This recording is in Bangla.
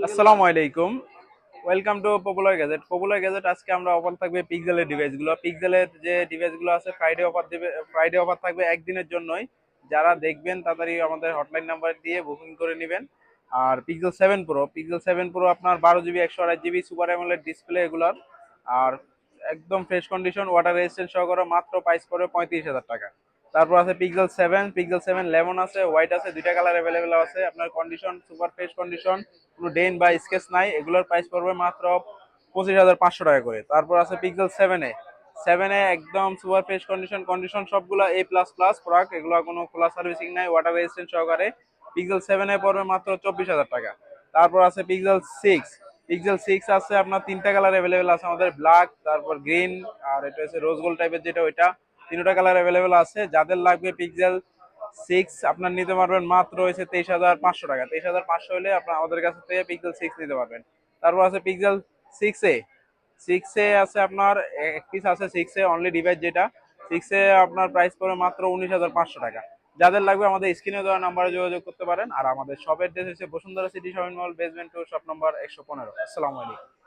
আসসালামু আলাইকুম। Welcome to popular gadget. Popular gadget আজকে আমরা অফার থাকবে পিক্সেলের ডিভাইসগুলো। পিক্সেলের যে ডিভাইসগুলো আছে ফ্রাইডে অফার দিবে, ফ্রাইডে অফার থাকবে একদিনের জন্যই। যারা দেখবেন তাড়াতাড়ি আমাদের হটলাইন নাম্বার দিয়ে বুকিং করে নেবেন। আর পিক্সেল 7 প্রো আপনার 12 GB 128 GB super AMOLED display এগুলার। আর একদম ফ্রেশ কন্ডিশন ওয়াটার রেজিস্ট্যান্ট সহকারে মাত্র প্রাইস পড়বে 35,000 টাকা। তারপর আছে পিক্সেল 7 লেমন আছে, হোয়াইট আছে, দুইটা কালার অ্যাভেলেবেল আছে। আপনার কন্ডিশন সুপার ফ্রেশ কন্ডিশন, কোনো ডেন বা স্কেচ নাই। এগুলোর প্রাইস পড়বে মাত্র 25,500 টাকা করে। তারপর আছে পিক্সেল 7 একদম সুপার ফ্রেশ কন্ডিশন সবগুলো A++ প্রোডাক্ট, এগুলো কোনো খোলা সার্ভিসিং নাই, ওয়াটার রেজিস্ট্যান্ট সহকারে। পিক্সেল 7 পড়বে মাত্র 24,000 টাকা। তারপর আছে পিক্সেল 6 আছে আপনার তিনটা কালার অ্যাভেলেবেল আছে আমাদের, ব্ল্যাক, তারপর গ্রিন, আর এটা হচ্ছে রোজ গোল্ড টাইপের যেটা ওইটা। তিনটা কালার অ্যাভেলেবেল আছে। যাদের লাগবে পিক্সেল 6 আপনার নিতে পারবেন মাত্র হয়েছে 23,500 টাকা। 23,500 হলে আপনার আমাদের কাছ থেকে পিক্সেল 6 নিতে পারবেন। তারপর আছে পিক্সেল 6 আছে আপনার এক পিস আছে 6 অনলি ডিভাইস যেটা। 6 আপনার প্রাইস পড়বে মাত্র 19,500 টাকা। যাদের লাগবে আমাদের স্ক্রিনে দেওয়া নাম্বারে যোগাযোগ করতে পারেন। আর আমাদের শপের ড্রেস হচ্ছে Bashundhara city shopping mall, basement 2, shop number 115। আসসালামু আলাইকুম।